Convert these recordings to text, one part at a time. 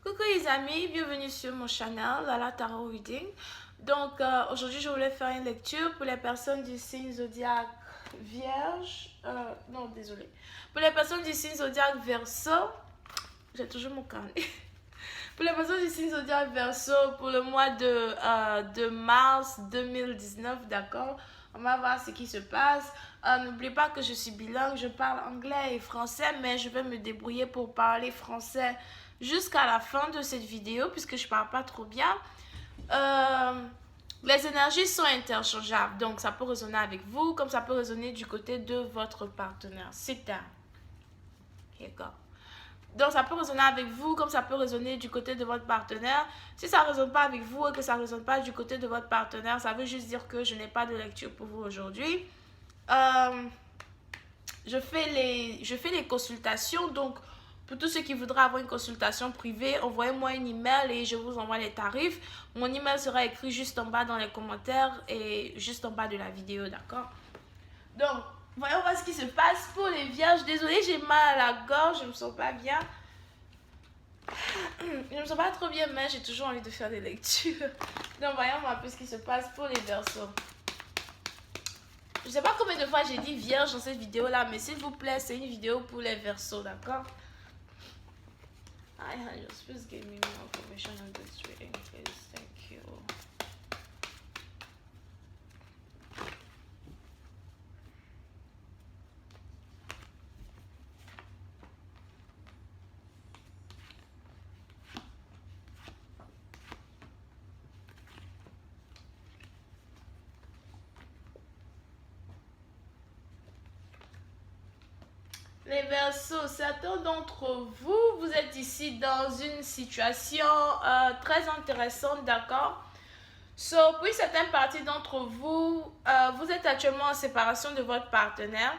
Coucou les amis, bienvenue sur mon channel Lala Tarot Reading. Donc aujourd'hui je voulais faire une lecture pour les personnes du signe zodiaque Vierge. Non, désolé. Pour les personnes du signe zodiaque Verseau, j'ai toujours mon carnet. Pour les personnes du signe zodiaque Verseau, pour le mois de mars 2019, d'accord? On va voir ce qui se passe. N'oubliez pas que je suis bilingue, je parle anglais et français, mais je vais me débrouiller pour parler français jusqu'à la fin de cette vidéo, puisque je parle pas trop bien. Les énergies sont interchangeables, donc ça peut résonner avec vous, comme ça peut résonner du côté de votre partenaire. C'est un. D'accord. Donc ça peut résonner avec vous comme ça peut résonner du côté de votre partenaire. Si ça ne résonne pas avec vous et que ça ne résonne pas du côté de votre partenaire, ça veut juste dire que je n'ai pas de lecture pour vous aujourd'hui. Je fais les consultations, donc pour tous ceux qui voudraient avoir une consultation privée, envoyez-moi un email et je vous envoie les tarifs. Mon email sera écrit juste en bas dans les commentaires et juste en bas de la vidéo, d'accord? Donc, voyons voir ce qui se passe pour les vierges. Désolée, j'ai mal à la gorge, je me sens pas bien. Je me sens pas trop bien, mais j'ai toujours envie de faire des lectures. Donc, voyons voir un peu ce qui se passe pour les verseaux. Je sais pas combien de fois j'ai dit vierge dans cette vidéo là, mais s'il vous plaît, c'est une vidéo pour les verseaux, d'accord? I had just please give me more information on this reading, please. Thank you. Les Verseaux, certains d'entre vous, vous êtes ici dans une situation très intéressante, d'accord? Puis certaines parties d'entre vous, vous êtes actuellement en séparation de votre partenaire.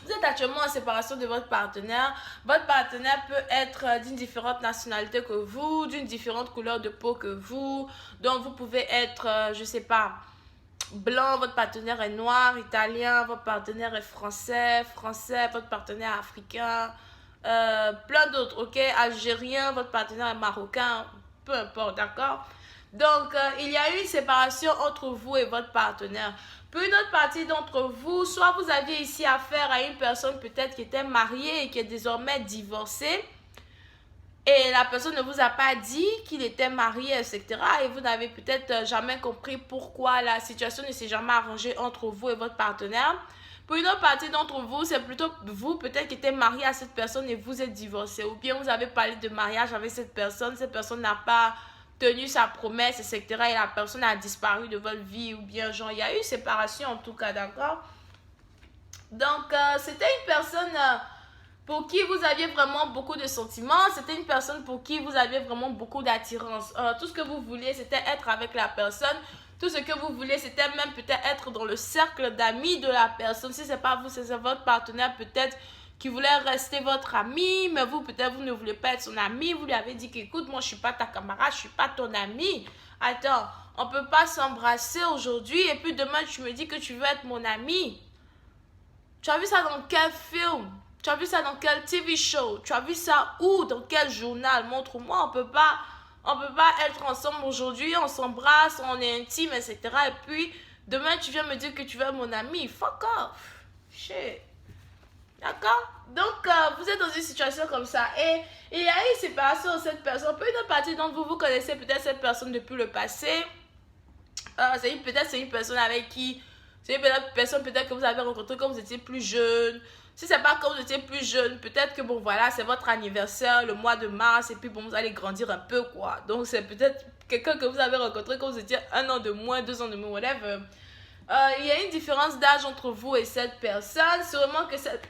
Vous êtes actuellement en séparation de votre partenaire. Votre partenaire peut être d'une différente nationalité que vous, d'une différente couleur de peau que vous. Donc vous pouvez être, je sais pas, blanc, votre partenaire est noir, italien, votre partenaire est français, votre partenaire est africain, plein d'autres, ok? Algérien, votre partenaire est marocain, peu importe, d'accord? Donc, il y a eu une séparation entre vous et votre partenaire. Puis une autre partie d'entre vous, soit vous aviez ici affaire à une personne peut-être qui était mariée et qui est désormais divorcée, et la personne ne vous a pas dit qu'il était marié, etc. Et vous n'avez peut-être jamais compris pourquoi la situation ne s'est jamais arrangée entre vous et votre partenaire. Pour une autre partie d'entre vous, c'est plutôt vous peut-être qui êtes marié à cette personne et vous êtes divorcé. Ou bien vous avez parlé de mariage avec cette personne n'a pas tenu sa promesse, etc. Et la personne a disparu de votre vie. Ou bien genre, il y a eu séparation en tout cas, d'accord? Donc, c'était une personne... pour qui vous aviez vraiment beaucoup de sentiments, c'était une personne pour qui vous aviez vraiment beaucoup d'attirance. Tout ce que vous vouliez, c'était être avec la personne. Tout ce que vous vouliez, c'était même peut-être être dans le cercle d'amis de la personne. Si ce n'est pas vous, c'est votre partenaire peut-être qui voulait rester votre ami, mais vous, peut-être, vous ne voulez pas être son ami. Vous lui avez dit qu'écoute, moi, je ne suis pas ta camarade, je ne suis pas ton ami. Attends, on ne peut pas s'embrasser aujourd'hui et puis demain, tu me dis que tu veux être mon ami. Tu as vu ça dans quel film? Tu as vu ça dans quel TV show? Tu as vu ça où? Dans quel journal? Montre-moi, on peut pas être ensemble aujourd'hui, on s'embrasse, on est intime, etc. Et puis, demain, tu viens me dire que tu veux mon ami. Fuck off. Shit. D'accord? Donc, vous êtes dans une situation comme ça. Et il y a une séparation de cette personne. Peu une partie d'entre vous, vous connaissez peut-être cette personne depuis le passé. Peut-être c'est une personne avec qui... C'est une personne peut-être que vous avez rencontré quand vous étiez plus jeune. Si c'est pas quand vous étiez plus jeune, peut-être que bon voilà, c'est votre anniversaire le mois de mars et puis bon vous allez grandir un peu quoi. Donc c'est peut-être quelqu'un que vous avez rencontré quand vous étiez 1 an de moins, 2 ans de moins, whatever. Il y a une différence d'âge entre vous et cette personne. Sûrement que cette...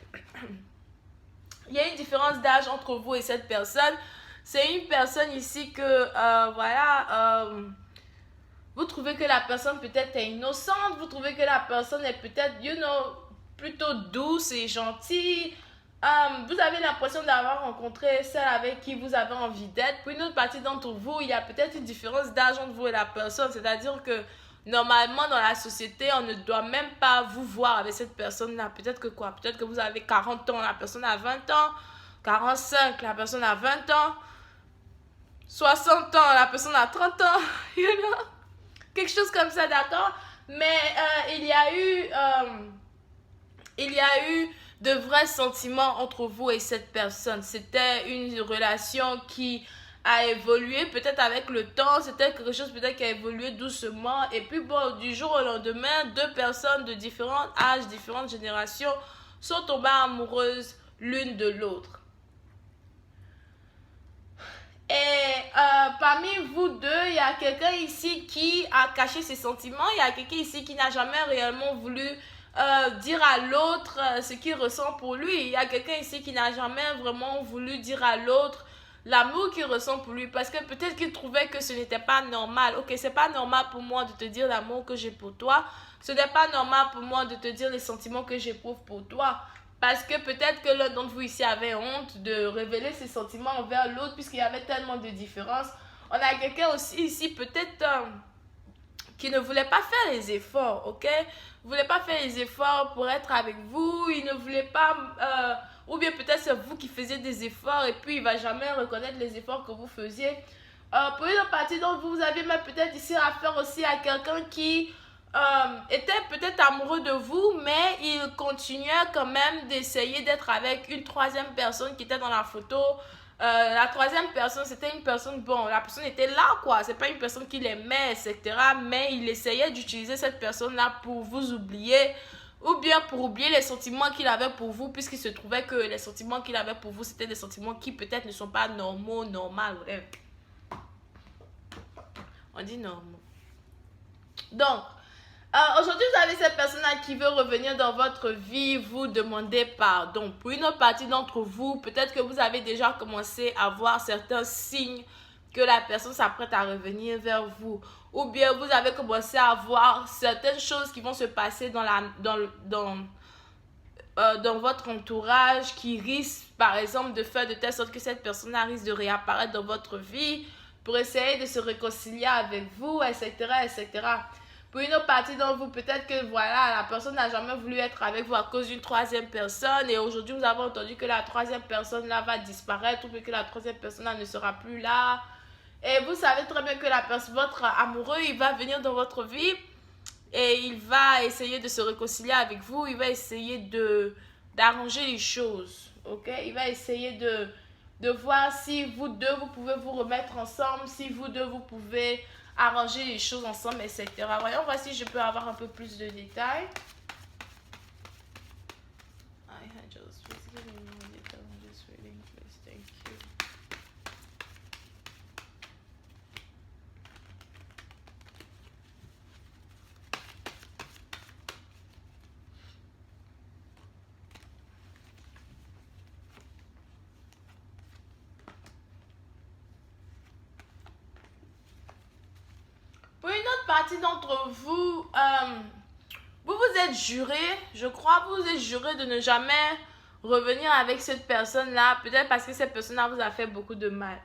il y a une différence d'âge entre vous et cette personne. C'est une personne ici que voilà... vous trouvez que la personne peut-être est innocente, vous trouvez que la personne est peut-être, plutôt douce et gentille. Vous avez l'impression d'avoir rencontré celle avec qui vous avez envie d'être. Pour une autre partie d'entre vous, il y a peut-être une différence d'âge entre vous et la personne. C'est-à-dire que normalement, dans la société, on ne doit même pas vous voir avec cette personne-là. Peut-être que quoi? Peut-être que vous avez 40 ans, la personne a 20 ans. 45, la personne a 20 ans. 60 ans, la personne a 30 ans, you know? Quelque chose comme ça, d'accord? Mais il y a eu de vrais sentiments entre vous et cette personne. C'était une relation qui a évolué peut-être avec le temps, c'était quelque chose peut-être qui a évolué doucement et puis bon, du jour au lendemain, deux personnes de différents âges, différentes générations sont tombées amoureuses l'une de l'autre. Et parmi vous deux, il y a quelqu'un ici qui a caché ses sentiments, il y a quelqu'un ici qui n'a jamais réellement voulu dire à l'autre ce qu'il ressent pour lui. Il y a quelqu'un ici qui n'a jamais vraiment voulu dire à l'autre l'amour qu'il ressent pour lui parce que peut-être qu'il trouvait que ce n'était pas normal. Ok, c'est pas normal pour moi de te dire l'amour que j'ai pour toi. Ce n'est pas normal pour moi de te dire les sentiments que j'éprouve pour toi. Parce que peut-être que l'un d'entre vous ici avait honte de révéler ses sentiments envers l'autre puisqu'il y avait tellement de différences. On a quelqu'un aussi ici peut-être qui ne voulait pas faire les efforts, ok? Ne voulait pas faire les efforts pour être avec vous. Il ne voulait pas... ou bien peut-être c'est vous qui faisiez des efforts et puis il ne va jamais reconnaître les efforts que vous faisiez. Pour une partie d'entre vous, vous avez même peut-être ici affaire aussi à quelqu'un qui était peut-être amoureux de vous, mais il continuait quand même d'essayer d'être avec une troisième personne qui était dans la photo. La troisième personne, c'était une personne, bon, la personne était là, quoi. C'est pas une personne qu'il aimait, etc. Mais il essayait d'utiliser cette personne-là pour vous oublier ou bien pour oublier les sentiments qu'il avait pour vous, puisqu'il se trouvait que les sentiments qu'il avait pour vous, c'était des sentiments qui peut-être ne sont pas normaux, normal. On dit normaux. Donc, aujourd'hui, vous avez cette personne-là qui veut revenir dans votre vie, vous demander pardon. Pour une autre partie d'entre vous, peut-être que vous avez déjà commencé à voir certains signes que la personne s'apprête à revenir vers vous. Ou bien vous avez commencé à voir certaines choses qui vont se passer dans votre entourage qui risquent, par exemple, de faire de telle sorte que cette personne risque de réapparaître dans votre vie pour essayer de se réconcilier avec vous, etc., etc. Pour une autre partie d'entre vous, peut-être que voilà, la personne n'a jamais voulu être avec vous à cause d'une troisième personne et aujourd'hui vous avez entendu que la troisième personne là va disparaître ou que la troisième personne là ne sera plus là. Et vous savez très bien que votre amoureux, il va venir dans votre vie et il va essayer de se réconcilier avec vous, il va essayer d'arranger les choses, ok? Il va essayer de voir si vous deux, vous pouvez vous remettre ensemble, si vous deux, vous pouvez arranger les choses ensemble, etc. Voyons, voir si je peux avoir un peu plus de détails. Pour une autre partie d'entre vous, vous vous êtes juré, je crois, vous vous êtes juré de ne jamais revenir avec cette personne-là, peut-être parce que cette personne-là vous a fait beaucoup de mal.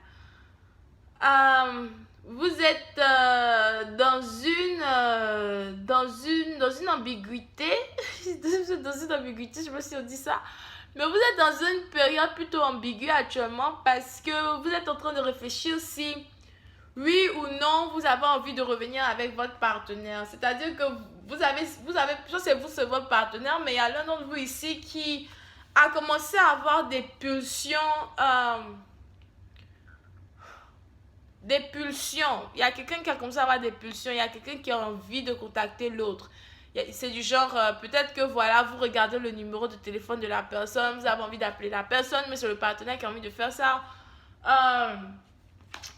Vous êtes dans une ambiguïté, dans une ambiguïté, je sais pas si on dit ça, mais vous êtes dans une période plutôt ambiguë actuellement parce que vous êtes en train de réfléchir si oui ou non, vous avez envie de revenir avec votre partenaire. C'est-à-dire que je sais vous, c'est votre partenaire, mais il y a l'un d'entre vous ici qui a commencé à avoir des pulsions. Des pulsions. Il y a quelqu'un qui a commencé à avoir des pulsions. Il y a quelqu'un qui a envie de contacter l'autre. C'est du genre, peut-être que voilà, vous regardez le numéro de téléphone de la personne, vous avez envie d'appeler la personne, mais c'est le partenaire qui a envie de faire ça.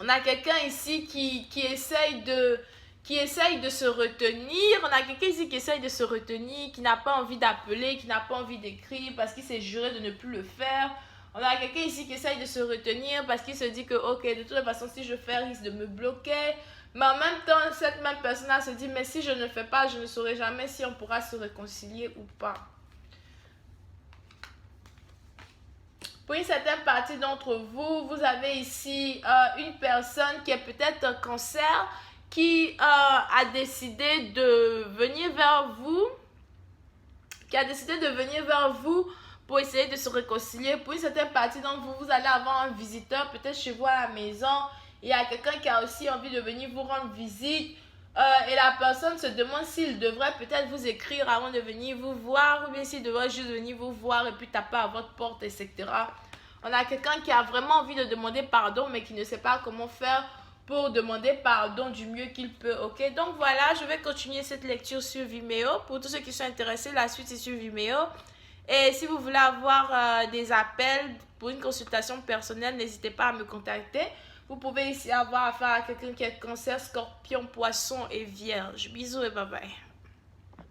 On a quelqu'un ici qui essaye de se retenir. On a quelqu'un ici qui essaye de se retenir, qui n'a pas envie d'appeler, qui n'a pas envie d'écrire parce qu'il s'est juré de ne plus le faire. On a quelqu'un ici qui essaye de se retenir parce qu'il se dit que ok, de toute façon, si je fais, il risque de me bloquer. Mais en même temps, cette même personne-là se dit, mais si je ne fais pas, je ne saurai jamais si on pourra se réconcilier ou pas. Pour une certaine partie d'entre vous, vous avez ici une personne qui est peut-être un cancer, qui a décidé de venir vers vous, pour essayer de se réconcilier. Pour une certaine partie d'entre vous, vous allez avoir un visiteur peut-être chez vous à la maison Il y a quelqu'un qui a aussi envie de venir vous rendre visite. Et la personne se demande s'il devrait peut-être vous écrire avant de venir vous voir, ou bien s'il devrait juste venir vous voir et puis taper à votre porte, etc. On a quelqu'un qui a vraiment envie de demander pardon, mais qui ne sait pas comment faire pour demander pardon du mieux qu'il peut. Ok, donc voilà, je vais continuer cette lecture sur Vimeo. Pour tous ceux qui sont intéressés, la suite est sur Vimeo. Et si vous voulez avoir des appels pour une consultation personnelle, n'hésitez pas à me contacter. Vous pouvez ici avoir affaire à quelqu'un qui est cancer, scorpion, poisson et vierge. Bisous et bye bye.